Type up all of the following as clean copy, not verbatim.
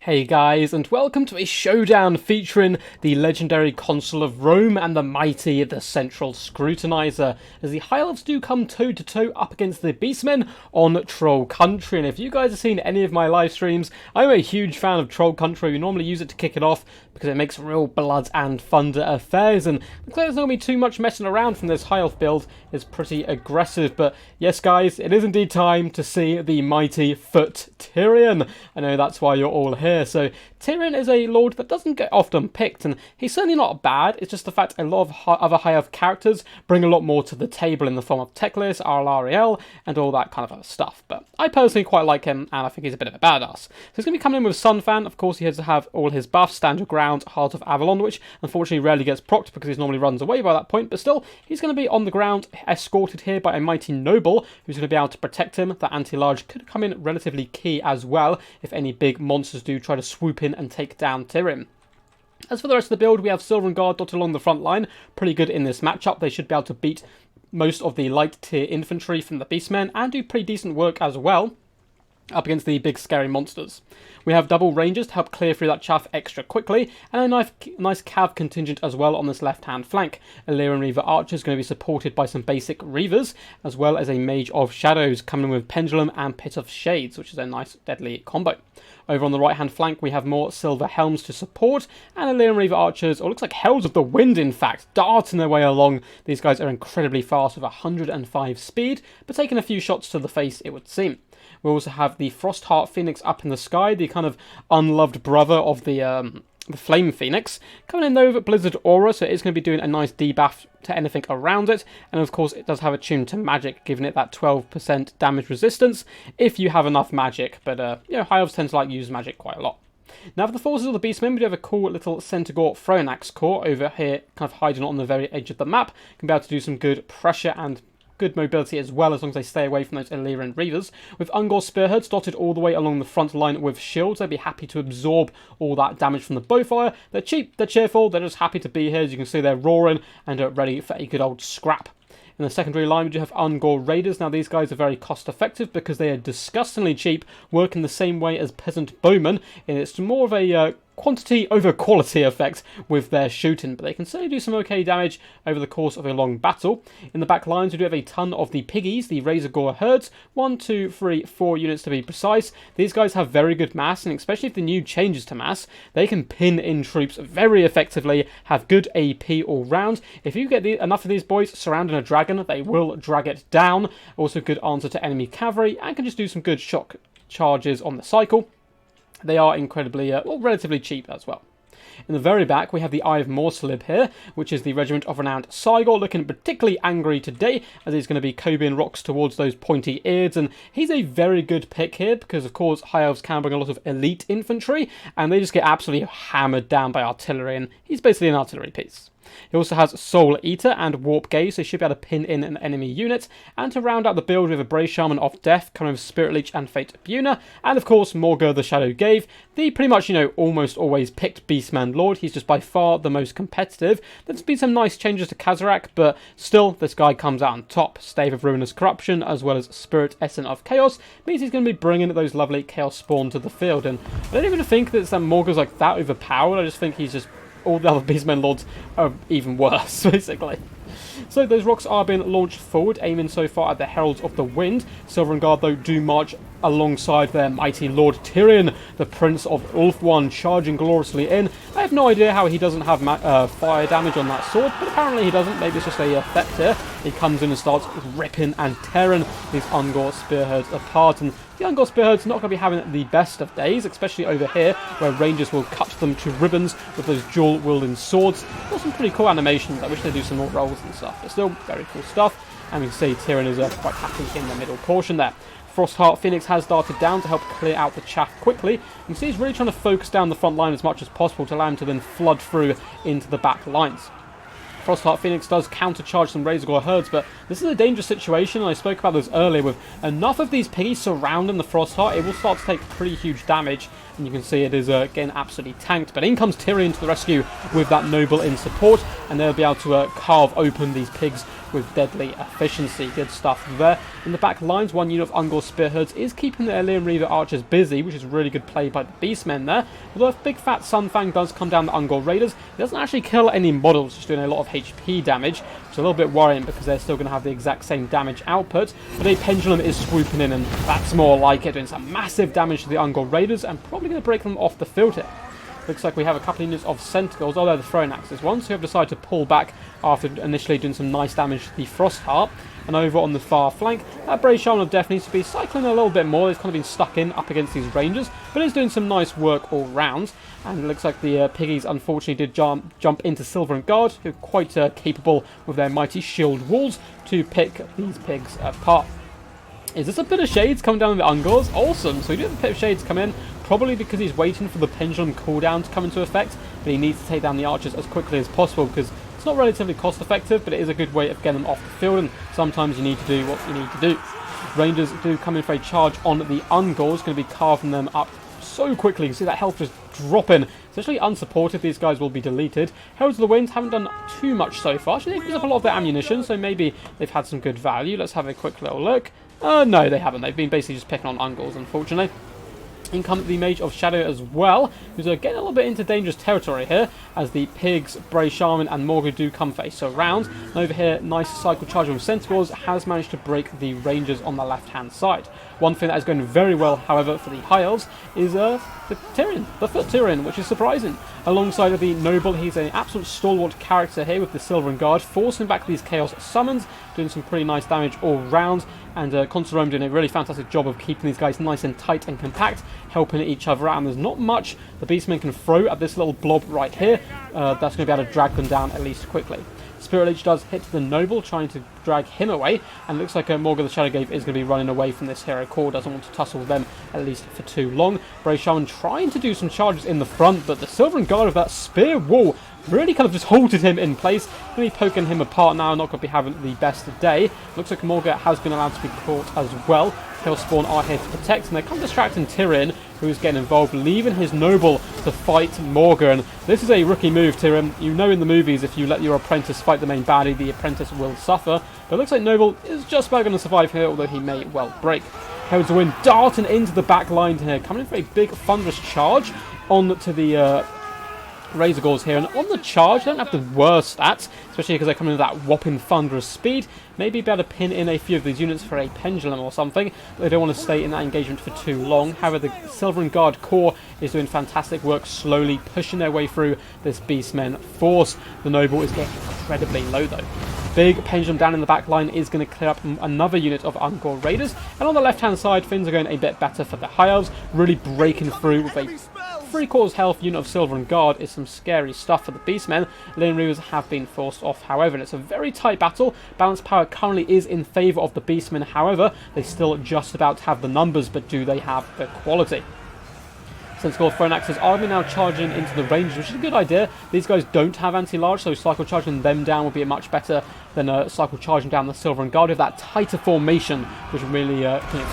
Hey guys, and welcome to a showdown featuring the legendary Consul of Rome and the mighty the Central Scrutinizer, as the High Elves do come toe-to-toe up against the Beastmen on Troll Country. And if you guys have seen any of my live streams, I'm a huge fan of Troll Country. We normally use it to kick it off because it makes real blood and thunder affairs, and there's not going to be too much messing around from this High Elf build. It's pretty aggressive, but yes guys, it is indeed time to see the mighty foot Tyrion. I know that's why you're all here. So Tyrion is a lord that doesn't get often picked, and he's certainly not bad. It's just the fact a lot of other High Elf characters bring a lot more to the table in the form of Teclis, Ariel, and all that kind of other stuff. But I personally quite like him, and I think he's a bit of a badass. So he's going to be coming in with Sunfan. Of course, he has to have all his buffs, Stand Your Ground, Heart of Avalon, which unfortunately rarely gets procced because he normally runs away by that point. But still, he's going to be on the ground, escorted here by a mighty noble who's going to be able to protect him. That anti-large could come in relatively key as well if any big monsters do try to swoop in and take down Tyrion. As for the rest of the build, we have Silver and Guard dotted along the front line. Pretty good in this matchup. They should be able to beat most of the light tier infantry from the Beastmen and do pretty decent work as well up against the big scary monsters. We have double rangers to help clear through that chaff extra quickly, and a nice cav contingent as well on this left hand flank. Illyrian Reaver Archer is going to be supported by some basic Reavers, as well as a Mage of Shadows coming in with Pendulum and Pit of Shades, which is a nice deadly combo. Over on the right hand flank we have more Silver Helms to support, and Illyrian Reaver Archers, or looks like Hells of the Wind in fact, darting their way along. These guys are incredibly fast with 105 speed, but taking a few shots to the face it would seem. We also have the Frostheart Phoenix up in the sky, the kind of unloved brother of the Flame Phoenix. Coming in though with Blizzard Aura, so it is going to be doing a nice debuff to anything around it. And of course it does have a tune to magic, giving it that 12% damage resistance if you have enough magic. But you know, High Elves tend to like use magic quite a lot. Now for the forces of the Beastmen, we do have a cool little Centaur Thronax Corps over here, kind of hiding on the very edge of the map. Can be able to do some good pressure and good mobility as well, as long as they stay away from those Illyrian Reavers. With Ungor Spearheads dotted all the way along the front line with shields, they'd be happy to absorb all that damage from the bowfire. They're cheap, they're cheerful, they're just happy to be here. As you can see, they're roaring and are ready for a good old scrap. In the secondary line, we do have Ungor Raiders. Now, these guys are very cost-effective because they are disgustingly cheap, work in the same way as Peasant Bowmen, and it's more of a quantity over quality effect with their shooting, but they can certainly do some okay damage over the course of a long battle. In the back lines, we do have a ton of the Piggies, the Razor Gore Herds, 1, 2, 3, 4 units to be precise. These guys have very good mass, and especially if the new changes to mass, they can pin in troops very effectively, have good AP all round. If you get enough of these boys surrounding a dragon, they will drag it down. Also good answer to enemy cavalry, and can just do some good shock charges on the cycle. They are incredibly, relatively cheap as well. In the very back, we have the Eye of Morsalib here, which is the regiment of renowned Cygor, looking particularly angry today, as he's going to be Cobian rocks towards those pointy ears, and he's a very good pick here, because of course High Elves can bring a lot of elite infantry, and they just get absolutely hammered down by artillery, and he's basically an artillery piece. He also has Soul Eater and Warp Gaze, so he should be able to pin in an enemy unit. And to round out the build, we have a Brave Shaman of Death, coming with Spirit Leech and Fate Buna. And of course, Morgur the Shadow Gave, the pretty much, almost always picked Beastman Lord. He's just by far the most competitive. There's been some nice changes to Kazarak, but still, this guy comes out on top. Stave of Ruinous Corruption, as well as Spirit Essence of Chaos, means he's going to be bringing those lovely Chaos Spawn to the field. And I don't even think that Morgur's like that overpowered. I just think he's just all the other Beastmen Lords are even worse, basically. So those rocks are being launched forward, aiming so far at the Heralds of the Wind. Silver and Guard, though, do march alongside their mighty Lord Tyrion, the Prince of Ulthuan, charging gloriously in. I have no idea how he doesn't have fire damage on that sword, but apparently he doesn't. Maybe it's just a effect here. He comes in and starts ripping and tearing these Ungor Spearheads apart, and the Ungor Spearheads not going to be having the best of days, especially over here, where Rangers will cut them to ribbons with those dual-wielding swords. Got some pretty cool animations. I wish they'd do some more rolls and stuff, but still very cool stuff. And we can see Tyrion is quite happy in the middle portion there. Frostheart Phoenix has darted down to help clear out the chaff quickly. You can see he's really trying to focus down the front line as much as possible to allow him to then flood through into the back lines. Frostheart Phoenix does countercharge some Razorgore herds, but this is a dangerous situation, and I spoke about this earlier. With enough of these piggies surrounding the Frostheart, it will start to take pretty huge damage, and you can see it is getting absolutely tanked. But in comes Tyrion to the rescue with that Noble in support, and they'll be able to carve open these pigs with deadly efficiency. Good stuff there. In the back lines, one unit of Ungor Spearheads is keeping the Ellyrian Reaver archers busy, which is really good play by the Beastmen there. Although if Big Fat Sunfang does come down the Ungor Raiders, it doesn't actually kill any models, just doing a lot of HP damage, which is a little bit worrying because they're still going to have the exact same damage output. But a Pendulum is swooping in, and that's more like it, doing some massive damage to the Ungor Raiders and probably going to break them off the field here. Looks like we have a couple of units of Sentinels, although the Throne Axes ones, who have decided to pull back after initially doing some nice damage to the Frostheart. And over on the far flank, that Brave Shaman will definitely need to be cycling a little bit more. He's kind of been stuck in up against these Rangers, but he's doing some nice work all round. And it looks like the piggies unfortunately did jump into Silver and Guard, who are quite capable with their mighty shield walls to pick these pigs apart. Is this a Pit of Shades coming down with the Ungors? Awesome! So we do have the Pit of Shades come in, probably because he's waiting for the Pendulum cooldown to come into effect, but he needs to take down the archers as quickly as possible because it's not relatively cost effective, but it is a good way of getting them off the field, and sometimes you need to do what you need to do. Rangers do come in for a charge on the Ungors, going to be carving them up so quickly. You can see that health just dropping. Especially unsupported, these guys will be deleted. Heralds of the Winds haven't done too much so far. Actually, they've used up a lot of their ammunition, so maybe they've had some good value. Let's have a quick little look. No, they haven't. They've been basically just picking on Ungors, unfortunately. In comes the Mage of Shadow as well, who's getting a little bit into dangerous territory here, as the Pigs, Brave Shaman and Morgu do come face around. And over here, nice cycle charge with Centaurs has managed to break the Rangers on the left-hand side. One thing that is going very well, however, for the High Elves is the Tyrion, the Foot Tyrion, which is surprising. Alongside of the Noble, he's an absolute stalwart character here with the Silver and Guard, forcing back these Chaos Summons, doing some pretty nice damage all round. And Consul Rome doing a really fantastic job of keeping these guys nice and tight and compact, helping each other out. And there's not much the Beastmen can throw at this little blob right here. That's going to be able to drag them down at least quickly. Spirit Leech does hit the Noble, trying to drag him away, and it looks like Morgan the Shadowgate is going to be running away from this hero core, doesn't want to tussle with them at least for too long. Brave Shaman trying to do some charges in the front, but the Silver and Guard of that spear wall really kind of just halted him in place. Going to be poking him apart now, not going to be having the best day. Looks like Morga has been allowed to be caught as well. Hellspawn are here to protect, and they're kind of distracting Tyrion, who's getting involved, leaving his Noble to fight Morgan. This is a rookie move, Tyrion. You know in the movies, if you let your apprentice fight the main baddie, the apprentice will suffer. But it looks like Noble is just about going to survive here, although he may well break. Heralds of the Wind darting into the back line here, coming in for a big thunderous charge on to the Razorgores here, and on the charge, they don't have the worst stats, especially because they're coming with that whopping thunderous speed. Maybe be able to pin in a few of these units for a Pendulum or something, but they don't want to stay in that engagement for too long. However, the Silver and Guard core is doing fantastic work, slowly pushing their way through this Beastmen force. The Noble is getting incredibly low though. Big Pendulum down in the back line is going to clear up another unit of Ungor Raiders, and on the left hand side, things are going a bit better for the High Elves, really breaking through with a 3/4 health unit of Silver and Guard. Is some scary stuff for the Beastmen. Ellyrian Reavers have been forced off, however, and it's a very tight battle. Balance power currently is in favour of the Beastmen, however, they still just about have the numbers, but do they have the quality? Sentinel Throne Axes are now charging into the Rangers, which is a good idea. These guys don't have anti-large, so cycle charging them down would be much better than cycle charging down the Silver and Guard with that tighter formation, which really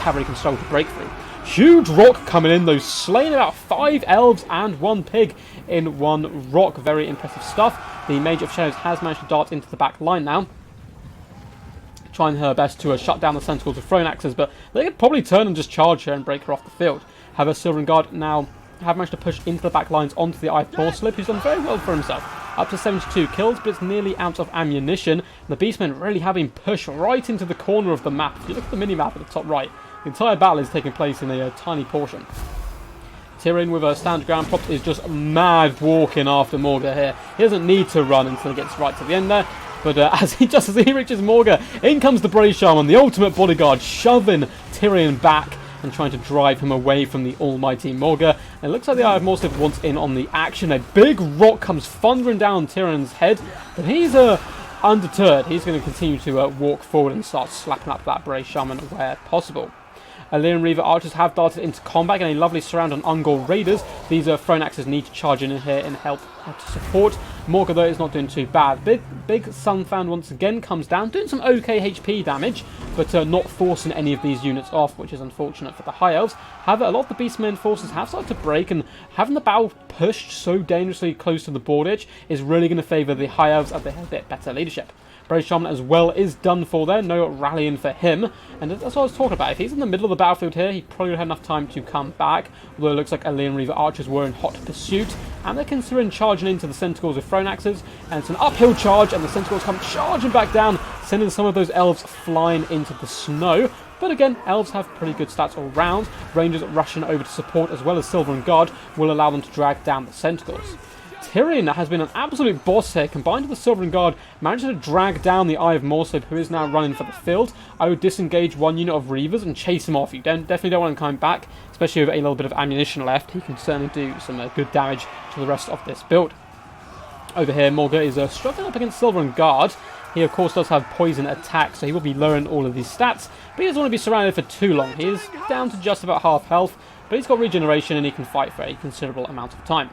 cavalry can struggle to break through. Huge rock coming in though, slaying about 5 elves and 1 pig in one rock. Very impressive stuff. The Mage of Shadows has managed to dart into the back line now, trying her best to shut down the Sentinels with Throne Axes, but they could probably turn and just charge her and break her off the field. However, Silver and Guard now have managed to push into the back lines onto the Eye of Porslip, who's done very well for himself. Up to 72 kills, but it's nearly out of ammunition. The Beastmen really have been pushed right into the corner of the map. If you look at the mini-map at the top right, the entire battle is taking place in a tiny portion. Tyrion with a standard ground props is just mad walking after Morga here. He doesn't need to run until he gets right to the end there. But as he reaches Morga, in comes the Brave Shaman, the ultimate bodyguard, shoving Tyrion back and trying to drive him away from the almighty Morga. And it looks like the Eye of Morslip wants in on the action. A big rock comes thundering down Tyrion's head, but he's undeterred. He's going to continue to walk forward and start slapping up that Brave Shaman where possible. Ellyrian Reaver archers have darted into combat, getting a lovely surround on Ungor Raiders. These Throne Axes need to charge in here and help to support. Morga, though, is not doing too bad. Big Sunfound once again comes down, doing some okay HP damage, but not forcing any of these units off, which is unfortunate for the High Elves. However, a lot of the Beastmen forces have started to break, and having the battle pushed so dangerously close to the board edge is really going to favour the High Elves as they have a bit better leadership. Brave Shaman as well is done for there, no rallying for him, and that's what I was talking about. If he's in the middle of the battlefield here, he probably would have enough time to come back, although it looks like Elven Reaver archers were in hot pursuit, and they're considering charging into the Centaurs with thrown axes, and it's an uphill charge, and the Centaurs come charging back down, sending some of those Elves flying into the snow. But again, Elves have pretty good stats all round. Rangers rushing over to support as well as Silver and Guard will allow them to drag down the Centaurs. Tyrion has been an absolute boss here, combined with the Silver and Guard, managing to drag down the Eye of Morslib, who is now running for the field. I would disengage one unit of Reavers and chase him off. You definitely don't want him coming back, especially with a little bit of ammunition left. He can certainly do some good damage to the rest of this build. Over here, Morga is struggling up against Silver and Guard. He, of course, does have poison attack, so he will be lowering all of these stats, but he doesn't want to be surrounded for too long. He is down to just about half health, but he's got regeneration and he can fight for a considerable amount of time.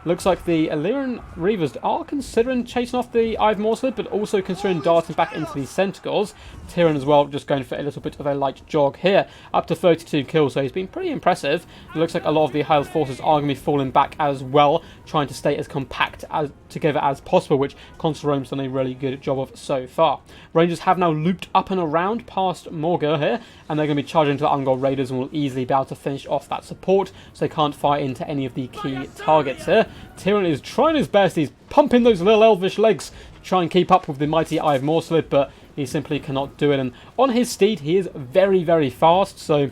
Looks like the Elven Reavers are considering chasing off the Eye of Morslib, but also considering darting back into these Centaurs. Tyrion as well, just going for a little bit of a light jog here. Up to 32 kills, so he's been pretty impressive. It looks like a lot of the High Elf forces are going to be falling back as well, trying to stay as compact together as possible, which Consul Rome's done a really good job of so far. Rangers have now looped up and around past Morga here, and they're going to be charging into the Ungol Raiders and will easily be able to finish off that support, so they can't fire into any of the key targets here. Tyrion is trying his best. He's pumping those little elvish legs to try and keep up with the mighty Eye of Morslib, but he simply cannot do it. And on his steed, he is very, very fast, so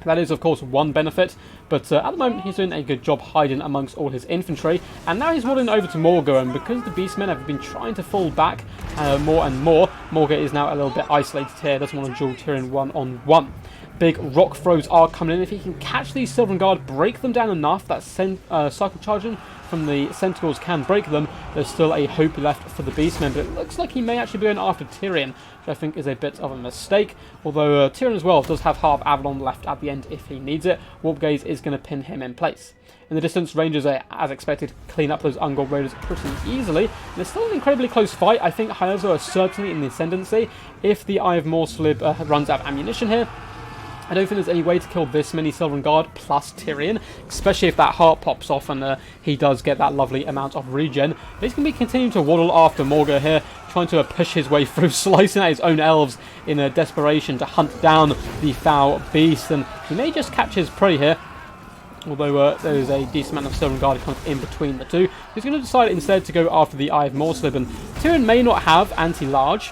that is, of course, one benefit. But at the moment, he's doing a good job hiding amongst all his infantry. And now he's waddling over to Morga, and because the Beastmen have been trying to fall back more and more, Morga is now a little bit isolated here. Doesn't want to duel Tyrion one-on-one. Big rock throws are coming in. If he can catch these Silver and Guard, break them down enough that cycle charging from the Centaurs can break them, there's still a hope left for the Beastmen, but it looks like he may actually be going after Tyrion, which I think is a bit of a mistake, although Tyrion as well does have half Avalon left at the end if he needs it. Warp Gaze is going to pin him in place. In the distance, Rangers are, as expected, clean up those Ungol Raiders pretty easily, and it's still an incredibly close fight. I think High Elves are certainly in the ascendancy. If the Eye of Morslib runs out of ammunition here, I don't think there's any way to kill this many Silver and Guard plus Tyrion, especially if that heart pops off and he does get that lovely amount of regen. But he's going to be continuing to waddle after Morga here, trying to push his way through, slicing at his own elves in desperation to hunt down the foul beast. And he may just catch his prey here, although there is a decent amount of Silver and Guard kind of in between the two. He's going to decide instead to go after the Eye of Morslib, and Tyrion may not have anti-large,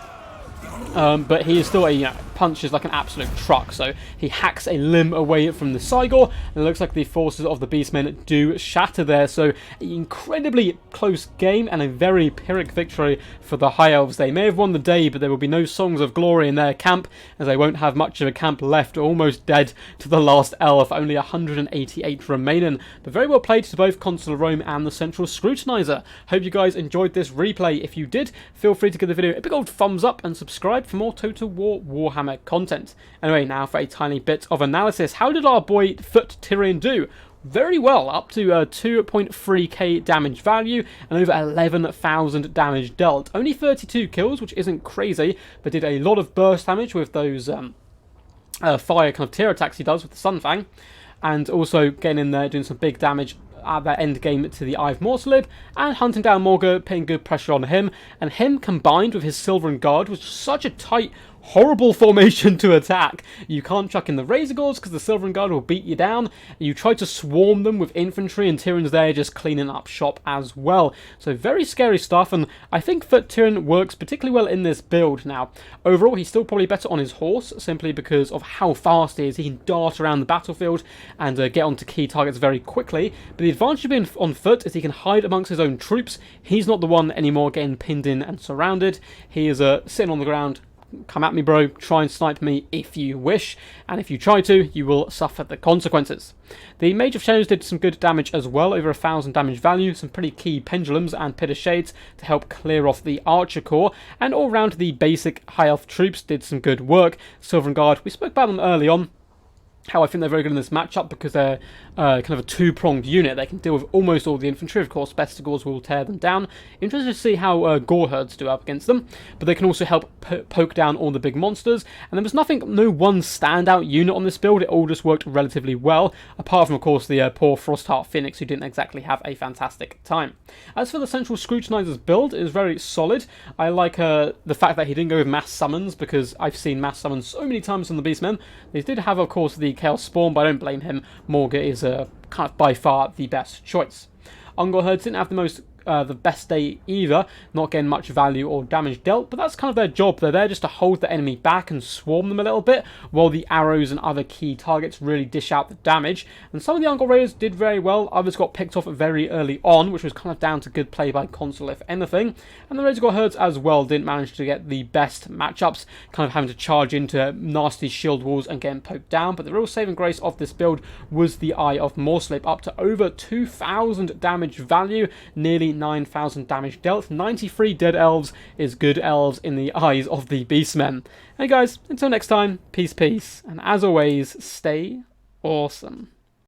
but he is still a punches like an absolute truck, so he hacks a limb away from the Cygor, and it looks like the forces of the Beastmen do shatter there. So an incredibly close game and a very Pyrrhic victory for the High Elves. They may have won the day, but there will be no songs of glory in their camp, as they won't have much of a camp left, almost dead to the last elf, only 188 remaining. But very well played to both Consul of Rome and the Central Scrutinizer. Hope you guys enjoyed this replay. If you did, feel free to give the video a big old thumbs up and subscribe for more Total War Warhammer content. Anyway, now for a tiny bit of analysis. How did our boy Foot Tyrion do? Very well, up to 2.3k damage value and over 11,000 damage dealt. Only 32 kills, which isn't crazy, but did a lot of burst damage with those fire kind of tear attacks he does with the Sunfang, and also getting in there doing some big damage at that end game to the Eye of Morslib, and hunting down Morga, putting good pressure on him, and him combined with his Silver and Guard was such a tight, horrible formation to attack. You can't chuck in the Razor Gauds because the Silver and Guard will beat you down. You try to swarm them with infantry, and Tyrion's there just cleaning up shop as well. So very scary stuff, and I think that Tyrion works particularly well in this build. Now, overall, he's still probably better on his horse, simply because of how fast he is. He can dart around the battlefield and get onto key targets very quickly. But the advantage of being on foot is he can hide amongst his own troops. He's not the one anymore getting pinned in and surrounded. He is sitting on the ground. Come at me, bro. Try and snipe me if you wish, and if you try to, you will suffer the consequences. The Mage of Shadows did some good damage as well, over 1,000 damage value, some pretty key pendulums and pit of shades to help clear off the Archer Corps, and all round the basic High Elf troops did some good work. Silver and Guard, we spoke about them early on. how I think they're very good in this matchup because they're kind of a two-pronged unit. They can deal with almost all the infantry. Of course, Bestigors will tear them down. Interested to see how Goreherds do up against them, but they can also help poke down all the big monsters. And there was no one standout unit on this build. It all just worked relatively well, apart from, of course, the poor Frostheart Phoenix, who didn't exactly have a fantastic time. As for the Central Scrutinizer's build, it is very solid. I like the fact that he didn't go with mass summons, because I've seen mass summons so many times on the Beastmen. They did have, of course, the Chaos Spawn, but I don't blame him. Morga is kind of by far the best choice. Ungorherds didn't have the best day either, not getting much value or damage dealt, but that's kind of their job. They're there just to hold the enemy back and swarm them a little bit, while the arrows and other key targets really dish out the damage. And some of the Ungor Raiders did very well, others got picked off very early on, which was kind of down to good play by console if anything. And the Raider Herds as well didn't manage to get the best matchups, kind of having to charge into nasty shield walls and getting poked down, but the real saving grace of this build was the Eye of Morslip, up to over 2,000 damage value, nearly 9,000 damage dealt. 93 dead elves is good elves in the eyes of the Beastmen. Hey guys, until next time, peace, and as always, stay awesome.